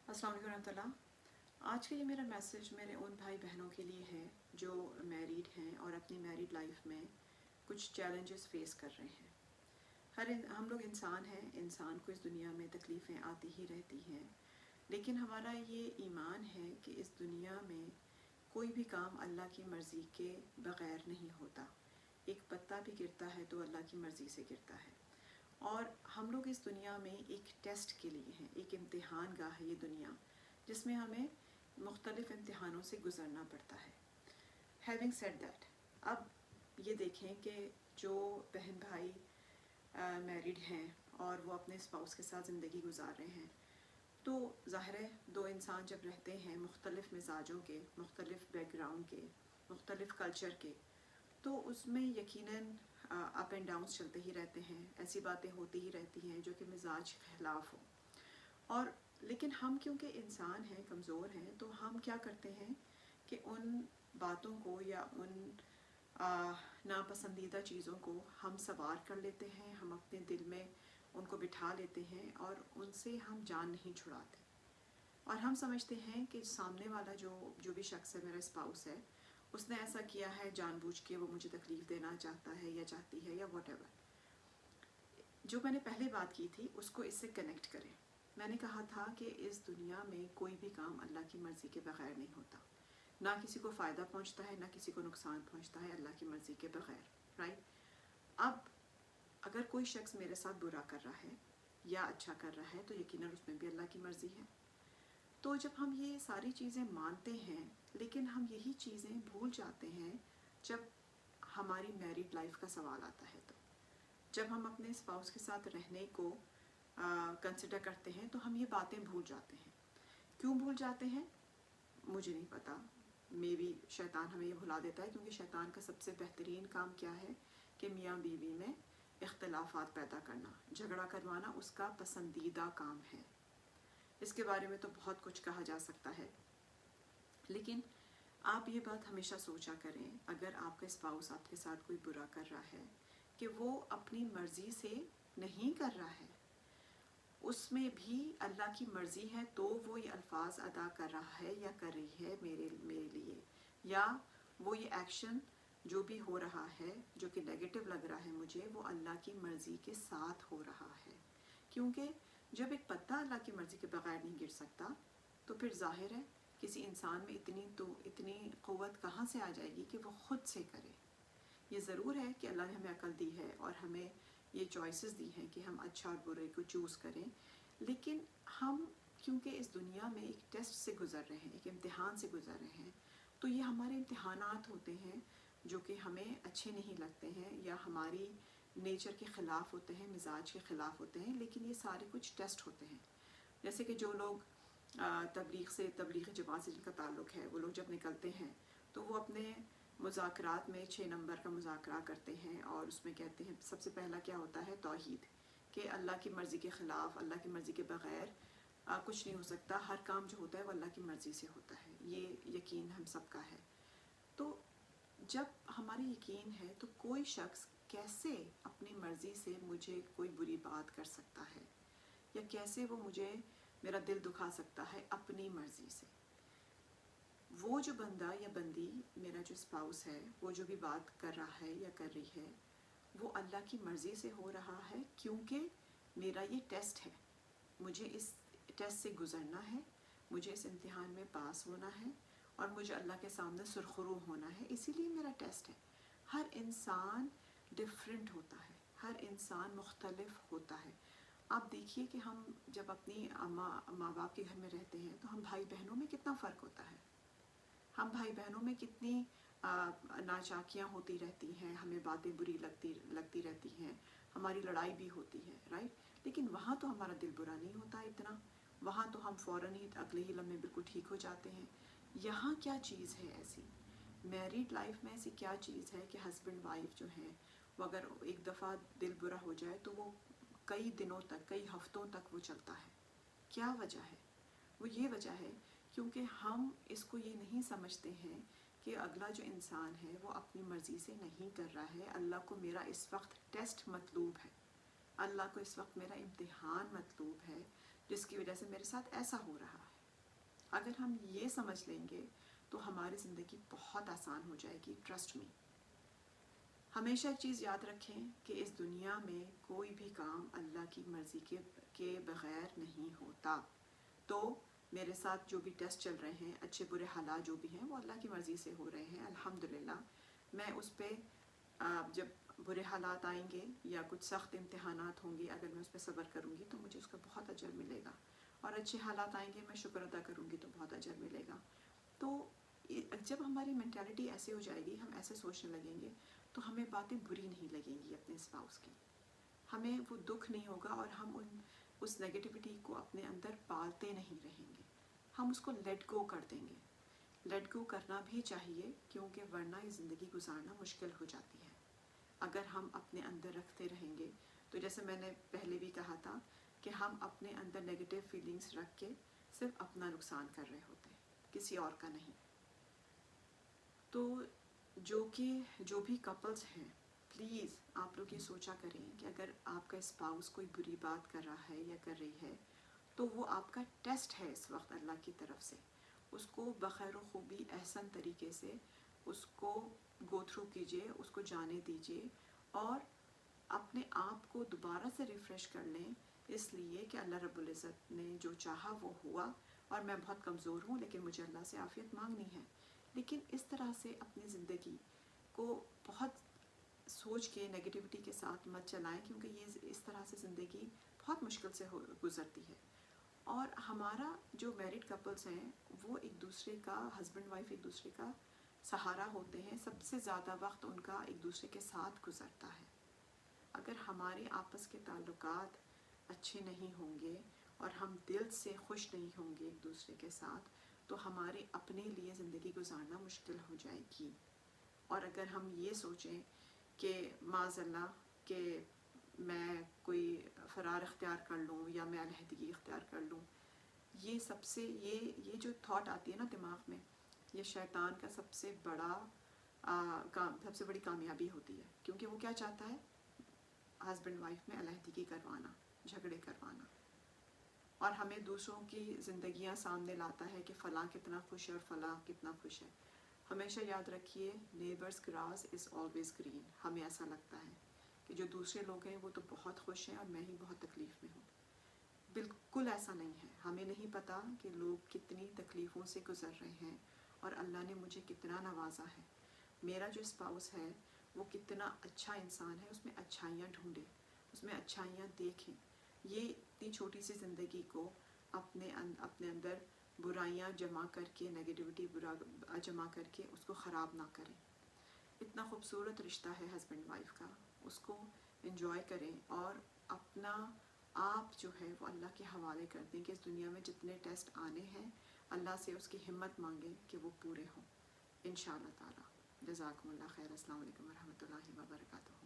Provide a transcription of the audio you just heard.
अस्सलाम वालेकुम रहमतुल्लाह। आज का ये मेरा मैसेज मेरे उन भाई बहनों के लिए है जो मैरिड हैं और अपनी मैरिड लाइफ में कुछ चैलेंजेस फेस कर रहे हैं। हम लोग इंसान हैं, इंसान को इस दुनिया में तकलीफ़ें आती ही रहती हैं, लेकिन हमारा ये ईमान है कि इस दुनिया में कोई भी काम अल्लाह की मर्ज़ी के बग़ैर नहीं होता। एक पत्ता भी गिरता है तो अल्लाह की मर्ज़ी से गिरता है। और हम लोग इस दुनिया में एक टेस्ट के लिए हैं, एक इम्तिहान गाह है ये दुनिया, जिसमें हमें मुख्तलिफ़ इम्तिहानों से गुज़रना पड़ता है। हैविंग सेड दैट, अब ये देखें कि जो बहन भाई मैरिड हैं और वो अपने स्पाउस के साथ ज़िंदगी गुजार रहे हैं, तो ज़ाहिर है दो इंसान जब रहते हैं मुख्तलिफ़ मिजाजों के, मुख्तलिफ़ बैकग्राउंड के, मुख्तलिफ़ कल्चर के, तो उसमें यकीनन अप एंड डाउन्स चलते ही रहते हैं। ऐसी बातें होती ही रहती हैं जो कि मिजाज के ख़िलाफ़ हो। और लेकिन हम क्योंकि इंसान हैं, कमज़ोर हैं, तो हम क्या करते हैं कि उन बातों को या उन नापसंदीदा चीज़ों को हम सवार कर लेते हैं, हम अपने दिल में उनको बिठा लेते हैं और उनसे हम जान नहीं छुड़ाते। और हम समझते हैं कि सामने वाला जो भी शख्स है, मेरा स्पाउस है, उसने ऐसा किया है जानबूझ के, वो मुझे तकलीफ़ देना चाहता है या चाहती है या व्हाटएवर। जो मैंने पहले बात की थी उसको इससे कनेक्ट करें। मैंने कहा था कि इस दुनिया में कोई भी काम अल्लाह की मर्ज़ी के बग़ैर नहीं होता। ना किसी को फ़ायदा पहुंचता है, ना किसी को नुकसान पहुंचता है अल्लाह की मर्ज़ी के बग़ैर, राइट। अब अगर कोई शख्स मेरे साथ बुरा कर रहा है या अच्छा कर रहा है तो यकीनन उसमें भी अल्लाह की मर्ज़ी है। तो जब हम ये सारी चीज़ें मानते हैं, लेकिन हम यही चीज़ें भूल जाते हैं जब हमारी मैरिड लाइफ का सवाल आता है। तो जब हम अपने स्पाउस के साथ रहने को कंसिडर करते हैं तो हम ये बातें भूल जाते हैं। क्यों भूल जाते हैं मुझे नहीं पता, मे बी शैतान हमें ये भुला देता है, क्योंकि शैतान का सबसे बेहतरीन काम क्या है कि मियाँ बीवी में इख्तलाफात पैदा करना, झगड़ा करवाना उसका पसंदीदा काम है। इसके बारे में तो बहुत कुछ कहा जा सकता है, लेकिन आप ये बात हमेशा सोचा करें, अगर आपका स्पाउस आपके साथ कोई बुरा कर रहा है कि वो अपनी मर्ज़ी से नहीं कर रहा है, उसमें भी अल्लाह की मर्ज़ी है तो वो ये अल्फाज अदा कर रहा है या कर रही है मेरे लिए, या वो ये एक्शन जो भी हो रहा है जो कि नेगेटिव लग रहा है मुझे, वो अल्लाह की मर्ज़ी के साथ हो रहा है। क्योंकि जब एक पत्ता अल्लाह की मर्ज़ी के बग़ैर नहीं गिर सकता तो फिर ज़ाहिर है किसी इंसान में इतनी क़ुव्वत कहाँ से आ जाएगी कि वो ख़ुद से करे। ये ज़रूर है कि अल्लाह ने हमें अक़ल दी है और हमें ये चॉइसेस दी हैं कि हम अच्छा और बुरे को चूज़ करें, लेकिन हम क्योंकि इस दुनिया में एक टेस्ट से गुज़र रहे हैं, एक इम्तिहान से गुज़र रहे हैं, तो ये हमारे इम्तिहानात होते हैं जो कि हमें अच्छे नहीं लगते हैं या हमारी नेचर के ख़िलाफ़ होते हैं, मिजाज के ख़िलाफ़ होते हैं, लेकिन ये सारे कुछ टेस्ट होते हैं। जैसे कि जो लोग तबलीग जमात से जिनका ताल्लुक़ है, वो लोग जब निकलते हैं तो वो अपने मुज़ाकरात में 6 नंबर का मुज़ाकरा करते हैं और उसमें कहते हैं सबसे पहला क्या होता है, तौहीद, कि अल्लाह की मर्ज़ी के ख़िलाफ़, अल्लाह की मर्ज़ी के बग़ैर कुछ नहीं हो सकता, हर काम जो होता है वो अल्लाह की मर्ज़ी से होता है। ये यकीन हम सबका है। तो जब हमारी यकीन है तो कोई शख्स कैसे अपनी मर्ज़ी से मुझे कोई बुरी बात कर सकता है या कैसे वो मुझे मेरा दिल दुखा सकता है अपनी मर्ज़ी से। वो जो बंदा या बंदी, मेरा जो स्पाउस है, वो जो भी बात कर रहा है या कर रही है, वो अल्लाह की मर्ज़ी से हो रहा है, क्योंकि मेरा ये टेस्ट है, मुझे इस टेस्ट से गुज़रना है, मुझे इस इम्तिहान में पास होना है और मुझे अल्लाह के सामने सुरखरू होना है, इसीलिए मेरा टेस्ट है। हर इंसान डिफरेंट होता है, हर इंसान मुख्तलिफ होता है। आप देखिए कि हम जब अपनी माँ बाप के घर में रहते हैं तो हम भाई बहनों में कितना फ़र्क होता है, हम भाई बहनों में कितनी नाचाकियाँ होती रहती हैं, हमें बातें बुरी लगती रहती हैं, हमारी लड़ाई भी होती है, राइट। लेकिन वहाँ तो हमारा दिल बुरा नहीं होता इतना, वहाँ तो हम फ़ौरन ही अगले ही लम्हे बिल्कुल ठीक हो जाते हैं। यहाँ क्या चीज़ है ऐसी मैरिड लाइफ में, ऐसी क्या चीज़ है कि हस्बैंड वाइफ जो हैं वो अगर एक दफ़ा दिल बुरा हो जाए तो वो कई दिनों तक, कई हफ्तों तक वो चलता है। क्या वजह है? वो ये वजह है क्योंकि हम इसको ये नहीं समझते हैं कि अगला जो इंसान है वो अपनी मर्ज़ी से नहीं कर रहा है। अल्लाह को मेरा इस वक्त टेस्ट मतलूब है, अल्लाह को इस वक्त मेरा इम्तिहान मतलूब है, जिसकी वजह से मेरे साथ ऐसा हो रहा है। اگر ہم یہ سمجھ لیں گے تو ہماری زندگی بہت آسان ہو جائے گی. Trust me. ہمیشہ ایک چیز یاد رکھیں کہ اس دنیا میں کوئی بھی کام اللہ کی مرضی کے بغیر نہیں ہوتا. تو میرے ساتھ جو بھی ٹیسٹ چل رہے ہیں، اچھے برے حالات جو بھی ہیں، وہ اللہ کی مرضی سے ہو رہے ہیں الحمدللہ. میں اس پہ جب برے حالات آئیں گے یا کچھ سخت امتحانات ہوں گے، اگر میں اس پہ صبر کروں گی تو مجھے اس کا بہت اجر ملے گا. اور اچھے حالات آئیں گے، میں شکر ادا کروں گی تو بہت اجر ملے گا. تو جب ہماری مینٹیلٹی ایسے ہو جائے گی، ہم ایسے سوچنے لگیں گے، تو ہمیں باتیں بری نہیں لگیں گی اپنے اسپاؤس کی. ہمیں وہ دکھ نہیں ہوگا اور ہم اس نیگیٹیوٹی کو اپنے اندر پالتے نہیں رہیں گے. ہم اس کو لیٹ گو کر دیں گے. لیٹ گو کرنا بھی چاہیے، کیونکہ ورنہ یہ زندگی گزارنا مشکل ہو جاتی ہے. اگر ہم اپنے اندر رکھتے رہیں گے تو جیسے میں نے پہلے بھی کہا تھا کہ ہم اپنے اندر نیگیٹو فیلنگز رکھ کے صرف اپنا نقصان کر رہے ہوتے ہیں، کسی اور کا نہیں. تو جو بھی کپلز ہیں، پلیز آپ لوگ یہ سوچا کریں کہ اگر آپ کا اسپاؤس کوئی بری بات کر رہا ہے یا کر رہی ہے تو وہ آپ کا ٹیسٹ ہے اس وقت اللہ کی طرف سے. اس کو بخیر و خوبی احسن طریقے سے اس کو گو تھرو کیجیے، اس کو جانے دیجیے، اور اپنے آپ کو دوبارہ سے ریفریش کر لیں، اس لیے کہ اللہ رب العزت نے جو چاہا وہ ہوا. اور میں بہت کمزور ہوں، لیکن مجھے اللہ سے عافیت مانگنی ہے. لیکن اس طرح سے اپنی زندگی کو بہت سوچ کے نیگیٹیوٹی کے ساتھ مت چلائیں، کیونکہ یہ اس طرح سے زندگی بہت مشکل سے گزرتی ہے. اور ہمارا جو میرڈ کپلز ہیں وہ ایک دوسرے کا، ہسبینڈ وائف ایک دوسرے کا سہارا ہوتے ہیں. سب سے زیادہ وقت ان کا ایک دوسرے کے ساتھ گزرتا ہے. اگر ہمارے آپس کے تعلقات اچھے نہیں ہوں گے اور ہم دل سے خوش نہیں ہوں گے ایک دوسرے کے ساتھ، تو ہمارے اپنے لیے زندگی گزارنا مشکل ہو جائے گی. اور اگر ہم یہ سوچیں کہ معاذ اللہ کہ میں کوئی فرار اختیار کر لوں یا میں علیحدگی اختیار کر لوں، یہ سب سے یہ جو تھاٹ آتی ہے نا دماغ میں، یہ شیطان کا سب سے بڑی کامیابی ہوتی ہے. کیونکہ وہ کیا چاہتا ہے؟ ہسبینڈ وائف میں علیحدگی کروانا، جھگڑے کروانا، اور ہمیں دوسروں کی زندگیاں سامنے لاتا ہے کہ فلاں کتنا خوش ہے اور فلاں کتنا خوش ہے. ہمیشہ یاد رکھیے، neighbours grass is always green. ہمیں ایسا لگتا ہے کہ جو دوسرے لوگ ہیں وہ تو بہت خوش ہیں اور میں ہی بہت تکلیف میں ہوں. بالکل ایسا نہیں ہے. ہمیں نہیں پتہ کہ لوگ کتنی تکلیفوں سے گزر رہے ہیں اور اللہ نے مجھے کتنا نوازا ہے. میرا جو اسپاؤس ہے وہ کتنا اچھا انسان ہے، اس میں اچھائیاں ڈھونڈیں، اس میں اچھائیاں دیکھیں. یہ اتنی چھوٹی سی زندگی کو اپنے اندر برائیاں جمع کر کے، نیگیٹیوٹی جمع کر کے اس کو خراب نہ کریں. اتنا خوبصورت رشتہ ہے ہسبینڈ وائف کا، اس کو انجوائے کریں اور اپنا آپ جو ہے وہ اللہ کے حوالے کر دیں کہ اس دنیا میں جتنے ٹیسٹ آنے ہیں اللہ سے اس کی ہمت مانگیں کہ وہ پورے ہوں انشاءاللہ تعالی. جزاکم اللہ خیر. السلام علیکم ورحمۃ اللہ وبرکاتہ.